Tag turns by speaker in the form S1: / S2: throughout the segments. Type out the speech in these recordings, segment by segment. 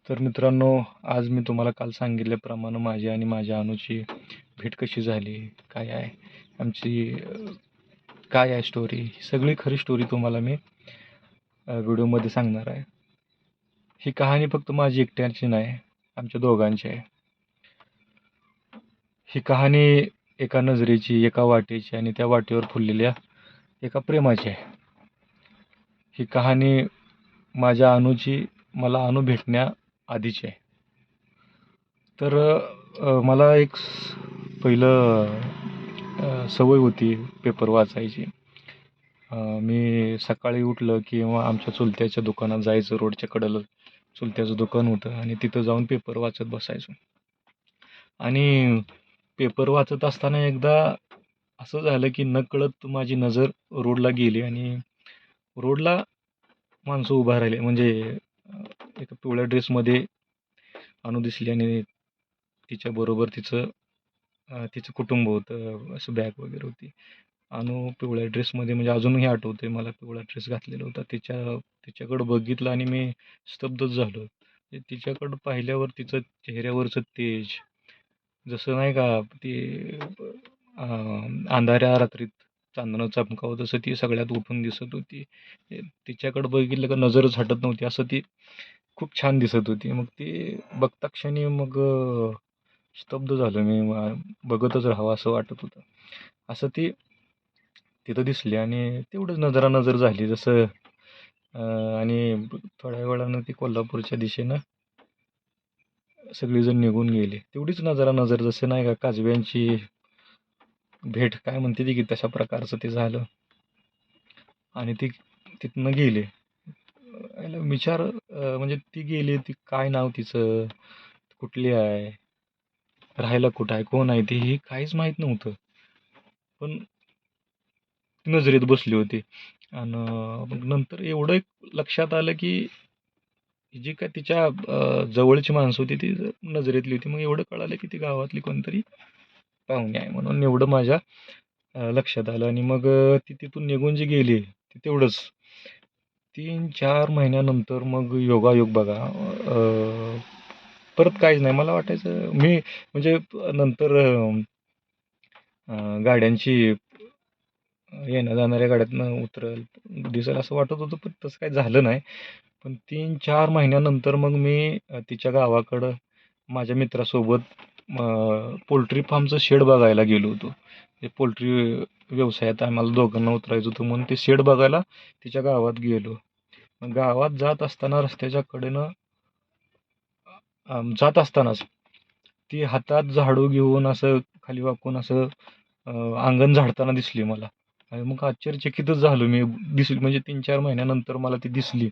S1: तर मित्रांनो, आज मी तुम्हाला काल सांगितल्याप्रमाणे माझी आणि माझ्या अनुची भेट कशी झाली, काय आहे आमची काय आहे स्टोरी, ही सगळी खरी स्टोरी तुम्हाला मी व्हिडिओमध्ये सांगणार आहे. ही कहाणी फक्त माझी एकट्याची नाही, आमच्या दोघांची आहे. ही कहाणी एका नजरेची, एका वाटेची आणि त्या वाटेवर फुललेल्या एका प्रेमाची आहे. ही कहाणी माझ्या अनुची मला अनु भेटण्या आधीची आहे. तर मला एक पहिलं सवय होती पेपर वाचायची. मी सकाळी उठलं किंवा आमच्या चुलत्याच्या दुकानात जायचं, रोडच्या कडेला चुलत्याचं दुकान होतं आणि तिथं जाऊन पेपर वाचत बसायचो. आणि पेपर वाचत असताना एकदा असं झालं की नकळत माझी नजर रोडला गेली आणि रोडला माणसं उभा राहिले, म्हणजे एका पिवळ्या ड्रेसमध्ये अनु दिसली आणि तिच्याबरोबर तिचं कुटुंब होतं, असं बॅग वगैरे होती. अनु पिवळ्या ड्रेसमध्ये, म्हणजे अजूनही आठवते मला, पिवळा ड्रेस घातलेला होता. तिच्याकडं बघितलं आणि मी स्तब्धच झालो. तिच्याकडं पाहिल्यावर तिचं चेहऱ्यावरचं तेज, जसं नाही का ती अंधाऱ्या रात्रीत चांदणं चमकावं तसं ती सगळ्यात उठून दिसत होती. तिच्याकडं बघितलं का नजरच हटत नव्हती, असं ती खूप छान दिसत होती. मग ती बघता क्षणी मग स्तब्ध झालो मी. बघतच राहावं असं वाटत होतं. असं ती तिथं दिसली आणि तेवढंच नजरानजर झाली जसं आणि थोड्या वेळानं ती कोल्हापूरच्या दिशेनं सगळीजण निघून गेली. तेवढीच नजरानजर, जसं नाही का काजव्यांची भेट काय म्हणते ती, की तशा प्रकारचं ते झालं आणि ती तिथनं गेली. विचार म्हणजे ती गेली, ती काय नाव तिचं, कुठली आहे, राहायला कुठं आहे, कोण आहे ती, ही काहीच माहीत नव्हतं. पण नजरेत बसली होती. आणि मग नंतर एवढं एक लक्षात आलं की जी काय तिच्या जवळची माणसं होती ती नजरेतली होती. मग एवढं कळालं की ती गावातली कोणतरी पाहुणे आहे म्हणून, एवढं माझ्या लक्षात आलं. आणि मग ती तिथून निघून जी गेली ती तेवढंच. 3-4 महिन्यानंतर मग योगायोग बघा, परत काहीच नाही. मला वाटायचं मी, म्हणजे नंतर गाड्यांची येण्या जाणाऱ्या गाड्यातनं दिसेल असं वाटत होतं, पण तसं काही झालं नाही. पण 3-4 महिन्यानंतर मग मी तिच्या गावाकडं माझ्या मित्रासोबत पोल्ट्री फार्मचं शेड बघायला गेलो होतो. ते पोल्ट्री व्यवसायात आम्हाला दोघांना उतरायचं होतं म्हणून ते शेड बघायला तिच्या गावात गेलो. मग गावात जात असताना रस्त्याच्या कडेनं जात असतानाच ती हातात झाडू घेऊन असं खाली वाकून असं अंगण झाडताना दिसली मला. आणि मग आश्चर्यचकितच झालो मी. दिसली म्हणजे 3-4 महिन्यानंतर मला ती दिसली.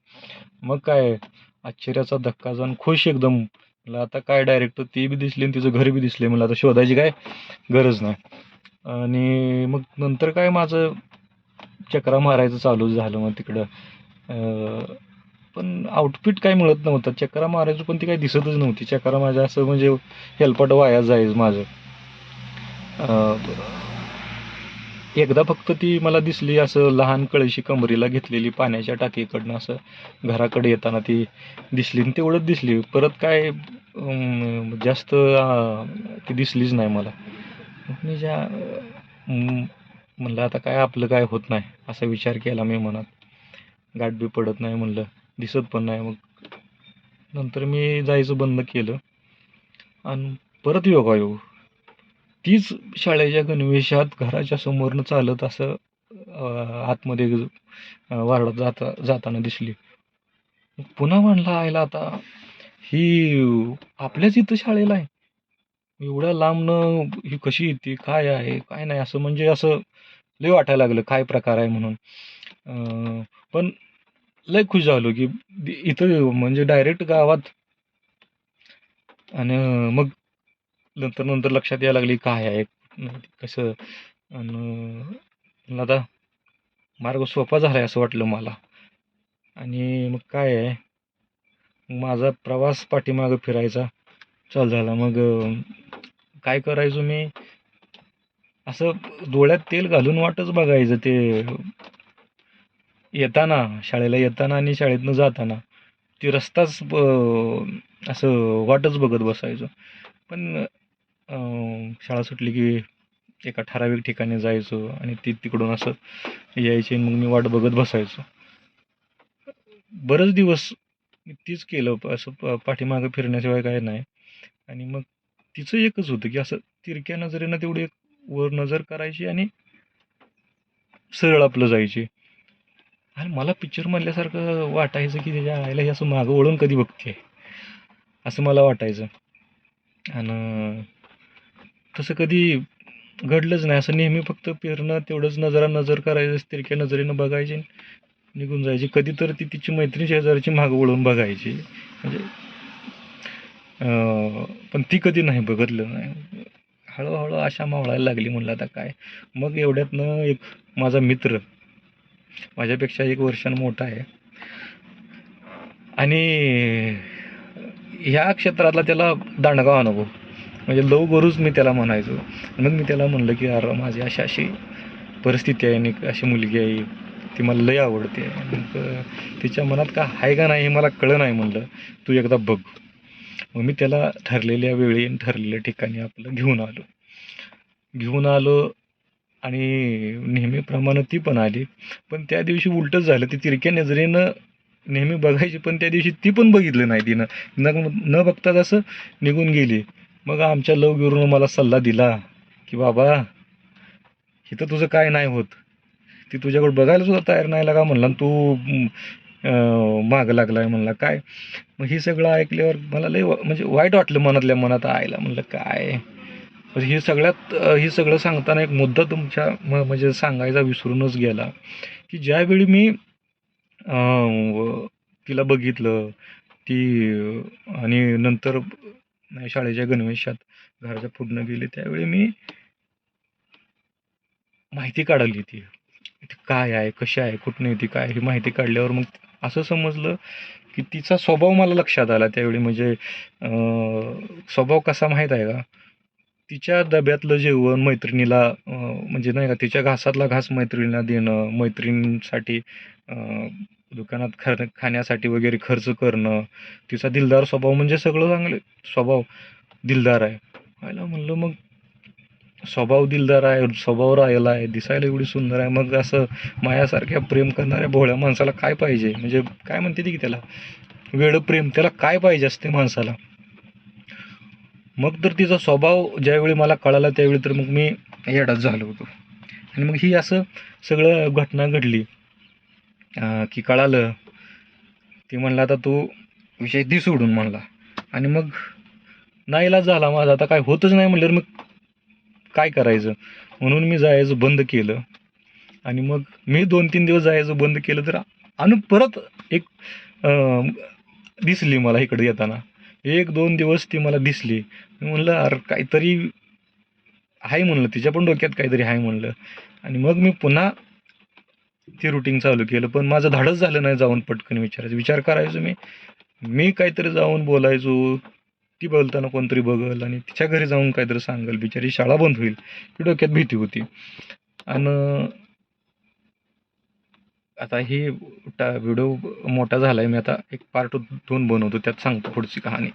S1: मग काय आश्चर्याचा धक्का जाऊन खुश एकदम. मला आता काय डायरेक्ट ती बी दिसली आणि तिचं घर बी दिसले. मला आता शोधायची काय गरज नाही. आणि मग नंतर काय माझं चक्रा मारायचं चालू झालं मग तिकडं. पण आउटफिट काय मिळत नव्हतं. चक्रा मारायचं पण ती काही दिसतच नव्हती. चक्रा माझ्या असं म्हणजे हेलपाट वाया जायचं माझं. एकदा फक्त ती मला दिसली असं लहान कळशी कमरीला घेतलेली पाण्याच्या टाकीकडनं असं घराकडे येताना ती दिसली आणि तेवढंच दिसली. परत काय जास्त ती दिसलीच नाही मला. मी म्हणलं आता काय आपलं काय होत नाही असा विचार केला मी मनात. गाठ बी पडत नाही म्हणलं, दिसत पण नाही. मग नंतर मी जायचं बंद केलं आणि परत योगायोग तीच शाळेच्या गणवेशात घराच्या समोरनं चालत असं आतमध्ये वार्डात जाताना दिसली. पुन्हा म्हणला आयला आता ही आपल्याच इथं शाळेला आहे, एवढ्या लांबनं ही कशी येते, काय आहे काय नाही, असं म्हणजे असं लय वाटायला लागलं काय प्रकार आहे म्हणून. पण लय खुश झालो की इथं म्हणजे डायरेक्ट गावात. आणि मग नंतर नंतर लक्षात यायला लागली काय आहे कसं. आणि आता मार्ग सोपा झाला आहे असं वाटलं मला. आणि मग काय आहे, माझा प्रवास पाठीमागं फिरायचा चालू झाला. मग काय करायचो मी, असं डोळ्यात तेल घालून वाटच बघायचं ते येताना, शाळेला येताना आणि शाळेतनं जाताना. ती रस्ताच असं वाटच बघत बसायचो. पण शाळा सुटली की एका ठराविक ठिकाणी जायचो आणि ती तिकडून असं यायची आणि मग मी वाट बघत बसायचो. बरेच दिवस मी तीच केलं असं पाठीमागं फिरण्याशिवाय काय नाही. आणि मग तिचं एकच होतं की असं तिरक्या नजरेनं तेवढी एक वर नजर करायची आणि सरळ आपलं जायची. आणि मला पिक्चर मधल्यासारखं वाटायचं की त्याच्या आईला हे असं मागं वळून कधी बघते असं मला वाटायचं. आणि तसं कधी घडलंच नाही. असं नेहमी फक्त फिरणं तेवढंच नजर करायचं, तिरक्या नजरेनं बघायची, निघून जायची. कधी तर ती तिची मैत्रीण शेजारची मागं वळून बघायची. म्हणजे पण ती कधी नाही बघितलं नाही. हळूहळू आशा मावळायला लागली. म्हणलं आता काय. मग एवढ्यातनं एक माझा मित्र माझ्यापेक्षा 1 वर्षानं मोठा आहे आणि ह्या क्षेत्रातला त्याला दांडगा अनुभव, म्हणजे लव गुरूच मी त्याला म्हणायचो. मग मी त्याला म्हणलं की अरे माझी अशी अशी परिस्थिती आहे आणि अशी मुलगी आहे, ती मला लय आवडते. मग तिच्या मनात का आहे का नाही हे मला कळलं नाही. म्हणलं तू एकदा बघ. मग मी त्याला ठरलेल्या वेळी ठरलेल्या ठिकाणी आपलं घेऊन आलो आणि नेहमीप्रमाणे ती पण आली. पण त्या दिवशी उलटंच झालं. ती तिरक्या नजरेनं नेहमी बघायची, पण त्या दिवशी ती पण बघितलं नाही तिनं. न बघता असं निघून गेली. मग आमच्या लव गुरूनं मला सल्ला दिला की बाबा इथं तुझं काय नाही होत. ती तुझ्याकडे बघायला सुद्धा तयार नाही लागा म्हणला, तू मागं लागलाय म्हणला काय. मग हे सगळं ऐकल्यावर मला लय म्हणजे वाईट वाटलं मनातल्या मनात. आयला म्हणलं काय. पण हे सगळं सांगताना एक मुद्दा तुमच्या म्हणजे सांगायचा विसरूनच गेला की ज्यावेळी मी तिला बघितलं ती आणि नंतर शाळेच्या गणवेशात घराच्या पुढनं गेले, त्यावेळी मी माहिती काढली. ती काय आहे, कशी आहे, कुठनं येते, काय ही माहिती काढल्यावर मग असं समजलं की तिचा स्वभाव मला लक्षात आला त्यावेळी. म्हणजे स्वभाव कसा माहीत आहे का. तिच्या डब्यातलं जेवण मैत्रिणीला म्हणजे नाही का तिच्या घासातला घास मैत्रिणीला देणं, मैत्रिणींसाठी दुकानात खाण्यासाठी वगैरे खर्च करणं. तिचा दिलदार स्वभाव, म्हणजे सगळं चांगले स्वभाव दिलदार आहे. व्हायला म्हणलं मग स्वभाव दिलदार आहे, स्वभाव राहिला आहे, दिसायला एवढी सुंदर आहे, मग असं मायासारख्या प्रेम करणाऱ्या भोळ्या माणसाला काय पाहिजे. म्हणजे काय म्हणते ती की त्याला वेड प्रेम, त्याला काय पाहिजे असते माणसाला. मग तर तिचा स्वभाव ज्यावेळी मला कळाला त्यावेळी तर मग मी येडाच झालो होतो. आणि मग ही असं सगळं घटना घडली की कळालं. ती म्हणला आता तू विषय दी सोडून म्हणला. आणि मग नाईलाज झाला माझा. आता काय होतच नाही म्हणल्यावर मग काय करायचं. म्हणून मी जायचं बंद केलं. आणि मग मी 2-3 दिवस जायचं बंद केलं तर आणि परत एक दिसली मला इकडे येताना. 1-2 दिवस ती मला दिसली. मी म्हणलं अरे काहीतरी आहे म्हणलं, तिच्या पण डोक्यात काहीतरी आहे म्हणलं. आणि मग मी पुन्हा ते रुटीन चालू केलं. पण माझं धाडच झालं नाही जाऊन पटकन विचारायचं. विचार करायचो मी काहीतरी जाऊन बोलायचो. ती बोलताना कोणतरी बघल आणि तिच्या घरी जाऊन काहीतरी सांगेल, बिचारी शाळा बंद होईल ही डोक्यात भीती होती. आणि आता ही व्हिडिओ मोठा झालाय, मी आता एक पार्ट 2 बनवतो, त्यात सांगतो पुढची कहाणी.